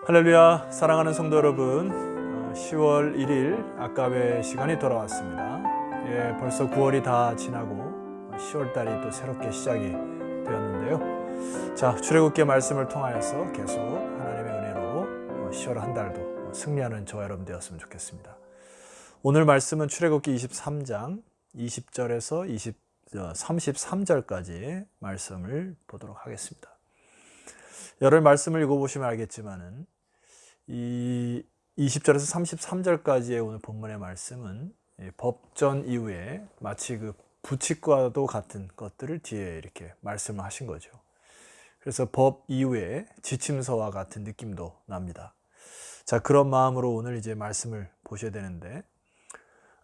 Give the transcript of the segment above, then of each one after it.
할렐루야, 사랑하는 성도 여러분, 10월 1일 아까의 시간이 돌아왔습니다. 벌써 9월이 다 지나고 10월 달이 또 새롭게 시작이 되었는데요. 자, 출애굽기 말씀을 통하여서 계속 하나님의 은혜로 10월 한 달도 승리하는 저와 여러분 되었으면 좋겠습니다. 오늘 말씀은 출애굽기 23장 20절에서 33절까지 말씀을 보도록 하겠습니다. 여러 말씀을 읽어보시면 알겠지만은 이 20절에서 33절까지의 오늘 본문의 말씀은 법전 이후에 마치 그 부칙과도 같은 것들을 뒤에 이렇게 말씀을 하신 거죠. 그래서 법 이후에 지침서와 같은 느낌도 납니다. 자, 그런 마음으로 오늘 이제 말씀을 보셔야 되는데,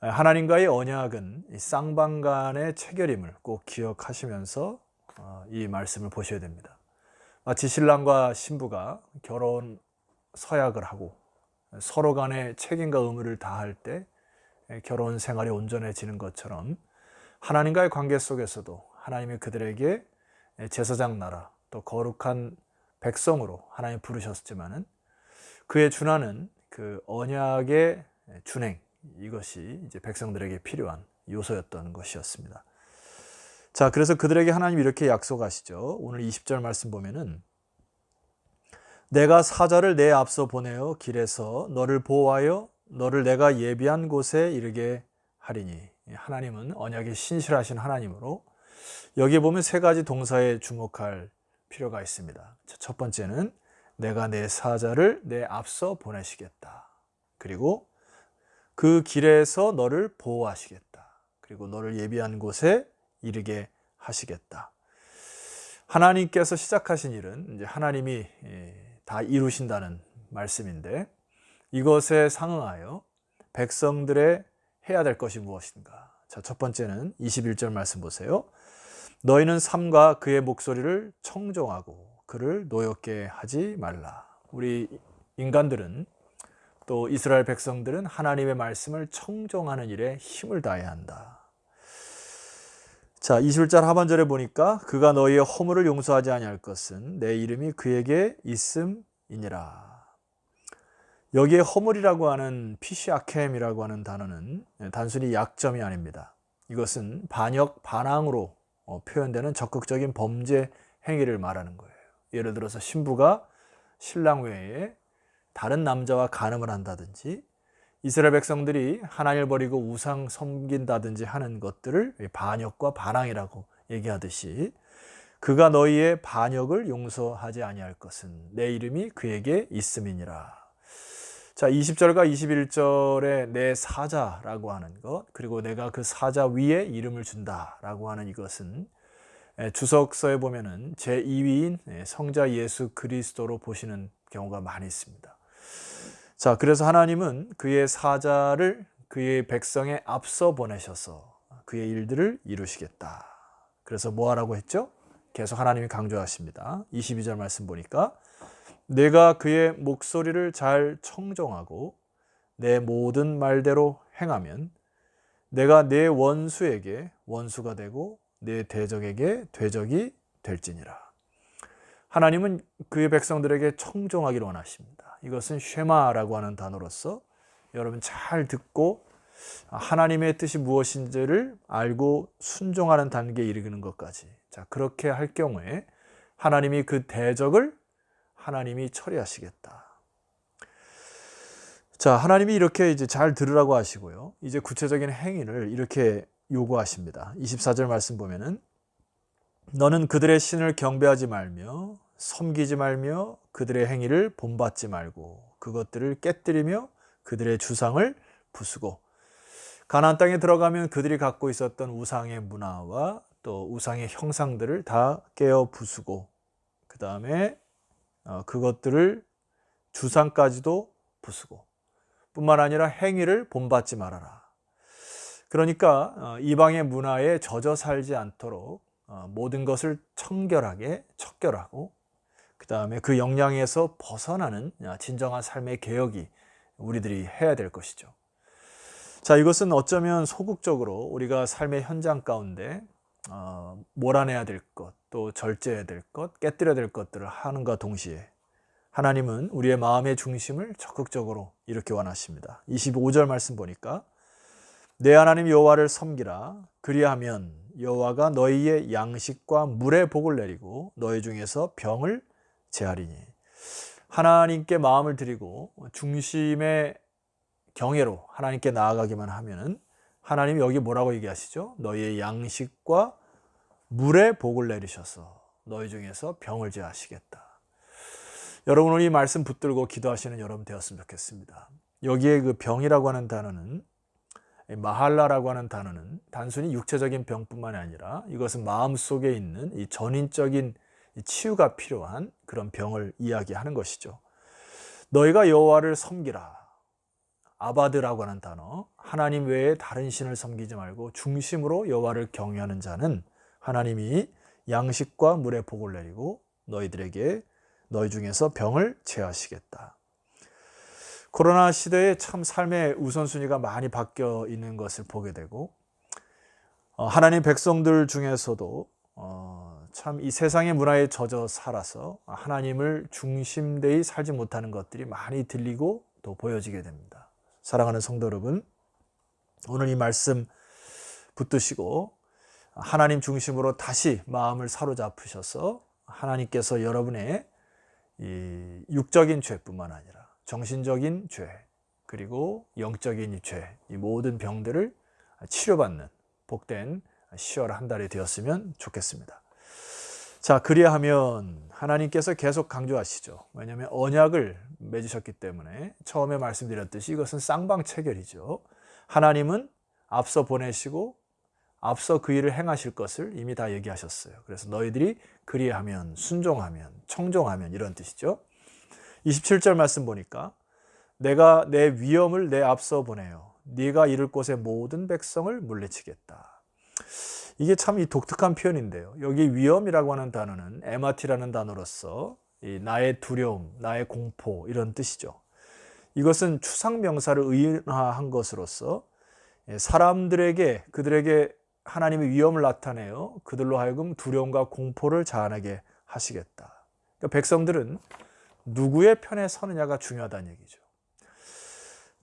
하나님과의 언약은 이 쌍방간의 체결임을 꼭 기억하시면서 이 말씀을 보셔야 됩니다. 마치 신랑과 신부가 결혼 서약을 하고 서로 간의 책임과 의무를 다할 때 결혼 생활이 온전해지는 것처럼 하나님과의 관계 속에서도 하나님이 그들에게 제사장 나라 또 거룩한 백성으로 하나님 부르셨지만은 그에 준하는 그 언약의 준행, 이것이 이제 백성들에게 필요한 요소였던 것이었습니다. 자, 그래서 그들에게 하나님이 이렇게 약속하시죠. 오늘 20절 말씀 보면은 내가 사자를 내 앞서 보내어 길에서 너를 보호하여 너를 내가 예비한 곳에 이르게 하리니. 하나님은 언약이 신실하신 하나님으로 여기에 보면 세 가지 동사에 주목할 필요가 있습니다. 첫 번째는 내가 내 사자를 내 앞서 보내시겠다. 그리고 그 길에서 너를 보호하시겠다. 그리고 너를 예비한 곳에 이르게 하시겠다. 하나님께서 시작하신 일은 이제 하나님이 다 이루신다는 말씀인데, 이것에 상응하여 백성들의 해야 될 것이 무엇인가? 자, 첫 번째는 21절 말씀 보세요. 너희는 삼가 그의 목소리를 청종하고 그를 노엽게 하지 말라. 우리 인간들은 또 이스라엘 백성들은 하나님의 말씀을 청종하는 일에 힘을 다해야 한다. 자, 21절 하반절에 보니까 그가 너희의 허물을 용서하지 아니할 것은 내 이름이 그에게 있음이니라. 여기에 허물이라고 하는 피시아켐이라고 하는 단어는 단순히 약점이 아닙니다. 이것은 반역, 반항으로 표현되는 적극적인 범죄 행위를 말하는 거예요. 예를 들어서 신부가 신랑 외에 다른 남자와 간음을 한다든지, 이스라엘 백성들이 하나님을 버리고 우상 섬긴다든지 하는 것들을 반역과 반항이라고 얘기하듯이 그가 너희의 반역을 용서하지 아니할 것은 내 이름이 그에게 있음이니라. 자, 20절과 21절에 내 사자라고 하는 것, 그리고 내가 그 사자 위에 이름을 준다라고 하는 이것은 주석서에 보면은 제2위인 성자 예수 그리스도로 보시는 경우가 많이 있습니다. 자, 그래서 하나님은 그의 사자를 그의 백성에 앞서 보내셔서 그의 일들을 이루시겠다. 그래서 뭐 하라고 했죠? 계속 하나님이 강조하십니다. 22절 말씀 보니까 내가 그의 목소리를 잘 청종하고 내 모든 말대로 행하면 내가 내 원수에게 원수가 되고 내 대적에게 대적이 될지니라. 하나님은 그의 백성들에게 청종하기를 원하십니다. 이것은 쉐마라고 하는 단어로서 여러분 잘 듣고 하나님의 뜻이 무엇인지를 알고 순종하는 단계에 이르는 것까지. 자, 그렇게 할 경우에 하나님이 그 대적을 하나님이 처리하시겠다. 자, 하나님이 이렇게 이제 잘 들으라고 하시고요. 이제 구체적인 행위를 이렇게 요구하십니다. 24절 말씀 보면은 너는 그들의 신을 경배하지 말며 섬기지 말며 그들의 행위를 본받지 말고 그것들을 깨뜨리며 그들의 주상을 부수고. 가나안 땅에 들어가면 그들이 갖고 있었던 우상의 문화와 또 우상의 형상들을 다 깨어 부수고 그 다음에 그것들을 주상까지도 부수고 뿐만 아니라 행위를 본받지 말아라. 그러니까 이방의 문화에 젖어 살지 않도록 모든 것을 청결하게 척결하고 그 다음에 그 영향에서 벗어나는 진정한 삶의 개혁이 우리들이 해야 될 것이죠. 자, 이것은 어쩌면 소극적으로 우리가 삶의 현장 가운데 몰아내야 될 것, 또 절제해야 될 것, 깨뜨려야 될 것들을 하는과 동시에 하나님은 우리의 마음의 중심을 적극적으로 이렇게 원하십니다. 25절 말씀 보니까 내 하나님 여호와를 섬기라. 그리하면 여호와가 너희의 양식과 물의 복을 내리고 너희 중에서 병을 제하리니. 하나님께 마음을 드리고 중심의 경외로 하나님께 나아가기만 하면은 하나님이 여기 뭐라고 얘기하시죠? 너희의 양식과 물의 복을 내리셔서 너희 중에서 병을 제하시겠다. 여러분 오늘 이 말씀 붙들고 기도하시는 여러분 되었으면 좋겠습니다. 여기에 그 병이라고 하는 단어는 마할라라고 하는 단어는 단순히 육체적인 병뿐만 아니라 이것은 마음속에 있는 이 전인적인 치유가 필요한 그런 병을 이야기하는 것이죠. 너희가 여호와를 섬기라. 아바드라고 하는 단어, 하나님 외에 다른 신을 섬기지 말고 중심으로 여호와를 경외하는 자는 하나님이 양식과 물의 복을 내리고 너희들에게 너희 중에서 병을 제하시겠다. 코로나 시대에 참 삶의 우선순위가 많이 바뀌어 있는 것을 보게 되고 하나님 백성들 중에서도 참 이 세상의 문화에 젖어 살아서 하나님을 중심되이 살지 못하는 것들이 많이 들리고 또 보여지게 됩니다. 사랑하는 성도 여러분, 오늘 이 말씀 붙드시고 하나님 중심으로 다시 마음을 사로잡으셔서 하나님께서 여러분의 이 육적인 죄뿐만 아니라 정신적인 죄 그리고 영적인 이 죄, 이 모든 병들을 치료받는 복된 10월 한 달이 되었으면 좋겠습니다. 자, 그리하면 하나님께서 계속 강조하시죠. 왜냐하면 언약을 맺으셨기 때문에 처음에 말씀드렸듯이 이것은 쌍방체결이죠. 하나님은 앞서 보내시고 앞서 그 일을 행하실 것을 이미 다 얘기하셨어요. 그래서 너희들이 그리하면, 순종하면, 청종하면 이런 뜻이죠. 27절 말씀 보니까 내가 내 위엄을 내 앞서 보내요. 네가 이를 곳의 모든 백성을 물리치겠다. 이게 참 이 독특한 표현인데요. 여기 위엄이라고 하는 단어는 에마티라는 단어로서 이 나의 두려움, 나의 공포 이런 뜻이죠. 이것은 추상명사를 의인화한 것으로서 사람들에게 그들에게 하나님의 위엄을 나타내어 그들로 하여금 두려움과 공포를 자아내게 하시겠다. 그러니까 백성들은 누구의 편에 서느냐가 중요하다는 얘기죠.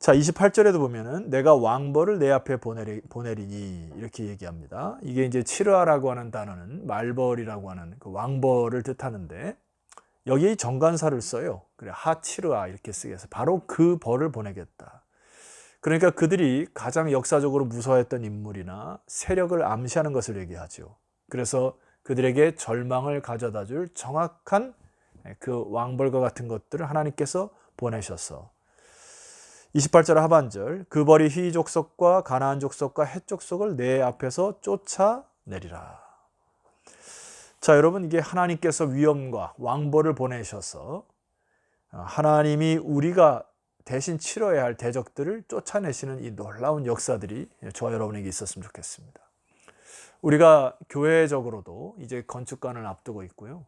자, 28절에도 보면은 내가 왕벌을 내 앞에 보내리니 이렇게 얘기합니다. 이게 이제 치르아라고 하는 단어는 말벌이라고 하는 그 왕벌을 뜻하는데 여기에 정관사를 써요. 그래 하치르아 이렇게 쓰게 해서 바로 그 벌을 보내겠다. 그러니까 그들이 가장 역사적으로 무서워했던 인물이나 세력을 암시하는 것을 얘기하죠. 그래서 그들에게 절망을 가져다 줄 정확한 그 왕벌과 같은 것들을 하나님께서 보내셔서 28절 하반절 그 벌이 휘 족속과 가나안 족속과 헷 족속을 내 앞에서 쫓아내리라. 자, 여러분 이게 하나님께서 위엄과 왕벌을 보내셔서 하나님이 우리가 대신 치러야 할 대적들을 쫓아내시는 이 놀라운 역사들이 저와 여러분에게 있었으면 좋겠습니다. 우리가 교회적으로도 이제 건축관을 앞두고 있고요.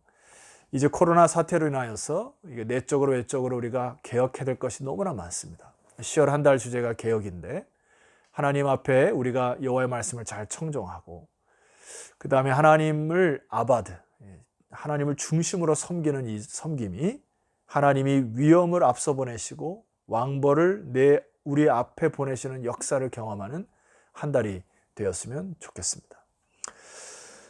이제 코로나 사태로 인하여서 이게 내적으로 외적으로 우리가 개혁해야 될 것이 너무나 많습니다. 10월 한 달 주제가 개혁인데 하나님 앞에 우리가 여호와의 말씀을 잘 청종하고 그 다음에 하나님을 아바드, 하나님을 중심으로 섬기는 이 섬김이 하나님이 위엄을 앞서 보내시고 왕벌을 우리 앞에 보내시는 역사를 경험하는 한 달이 되었으면 좋겠습니다.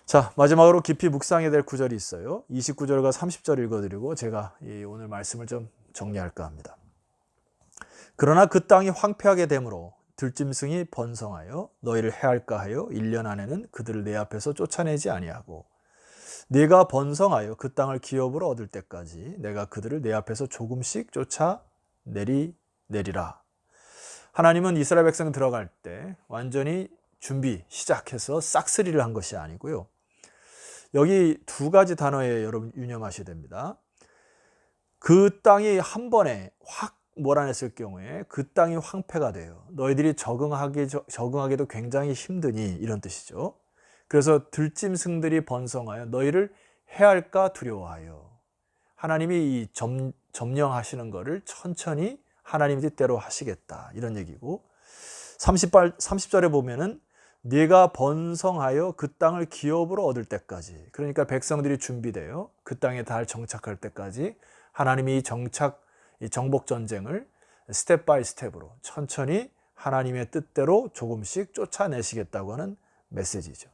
자, 마지막으로 깊이 묵상해야 될 구절이 있어요. 29절과 30절 읽어드리고 제가 오늘 말씀을 좀 정리할까 합니다. 그러나 그 땅이 황폐하게 되므로 들짐승이 번성하여 너희를 해할까 하여 1년 안에는 그들을 내 앞에서 쫓아내지 아니하고 네가 번성하여 그 땅을 기업으로 얻을 때까지 내가 그들을 내 앞에서 조금씩 쫓아내리라. 하나님은 이스라엘 백성 들어갈 때 완전히 준비 시작해서 싹쓸이를 한 것이 아니고요. 여기 두 가지 단어에 여러분 유념하셔야 됩니다. 그 땅이 한 번에 확 몰아냈을 경우에 그 땅이 황폐가 돼요. 너희들이 적응하기도 굉장히 힘드니 이런 뜻이죠. 그래서 들짐승들이 번성하여 너희를 해할까 두려워하여 하나님이 이 점령하시는 것을 천천히 하나님 뜻대로 하시겠다 이런 얘기고 30절에 보면은 네가 번성하여 그 땅을 기업으로 얻을 때까지 그러니까 백성들이 준비되어 그 땅에 달 정착할 때까지 하나님이 이 정복 전쟁을 스텝 바이 스텝으로 천천히 하나님의 뜻대로 조금씩 쫓아내시겠다고 하는 메시지죠.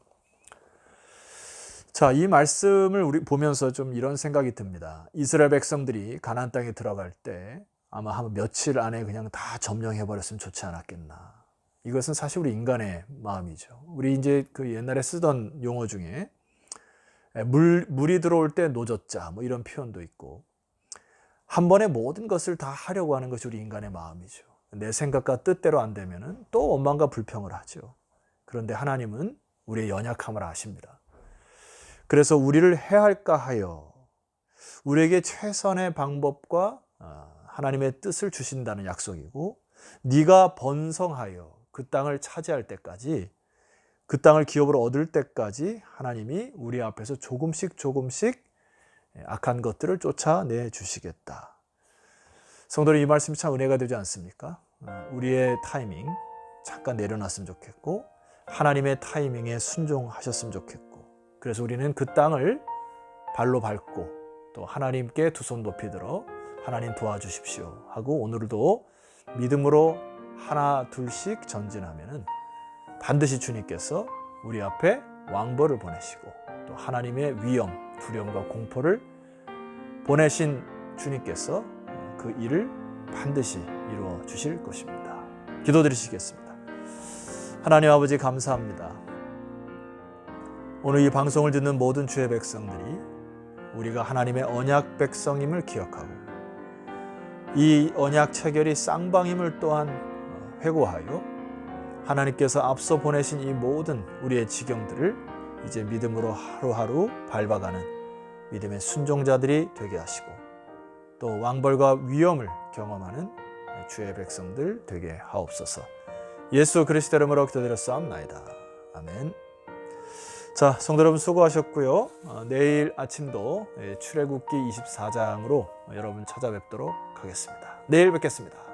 자, 이 말씀을 우리 보면서 좀 이런 생각이 듭니다. 이스라엘 백성들이 가나안 땅에 들어갈 때 아마 한 며칠 안에 그냥 다 점령해 버렸으면 좋지 않았겠나. 이것은 사실 우리 인간의 마음이죠. 우리 이제 그 옛날에 쓰던 용어 중에 물이 들어올 때 노젓자 뭐 이런 표현도 있고, 한 번에 모든 것을 다 하려고 하는 것이 우리 인간의 마음이죠. 내 생각과 뜻대로 안 되면은 또 원망과 불평을 하죠. 그런데 하나님은 우리의 연약함을 아십니다. 그래서 우리를 해할까 하여 우리에게 최선의 방법과 하나님의 뜻을 주신다는 약속이고, 네가 번성하여 그 땅을 차지할 때까지, 그 땅을 기업으로 얻을 때까지 하나님이 우리 앞에서 조금씩 악한 것들을 쫓아내 주시겠다. 성도님, 이 말씀이 참 은혜가 되지 않습니까? 우리의 타이밍 잠깐 내려놨으면 좋겠고, 하나님의 타이밍에 순종하셨으면 좋겠고, 그래서 우리는 그 땅을 발로 밟고 또 하나님께 두 손 높이 들어 하나님 도와주십시오 하고 오늘도 믿음으로 하나 둘씩 전진하면은 반드시 주님께서 우리 앞에 왕벌을 보내시고 또 하나님의 위험, 두려움과 공포를 보내신 주님께서 그 일을 반드시 이루어 주실 것입니다. 기도드리시겠습니다. 하나님 아버지, 감사합니다. 오늘 이 방송을 듣는 모든 주의 백성들이 우리가 하나님의 언약 백성임을 기억하고 이 언약 체결이 쌍방임을 또한 회고하여 하나님께서 앞서 보내신 이 모든 우리의 지경들을 이제 믿음으로 하루하루 밟아가는 믿음의 순종자들이 되게 하시고 또 왕벌과 위험을 경험하는 주의 백성들 되게 하옵소서. 예수 그리스도 이름으로 기도드렸사옵나이다. 아멘. 자, 성도 여러분 수고하셨고요. 내일 아침도 출애굽기 24장으로 여러분 찾아뵙도록 하겠습니다. 내일 뵙겠습니다.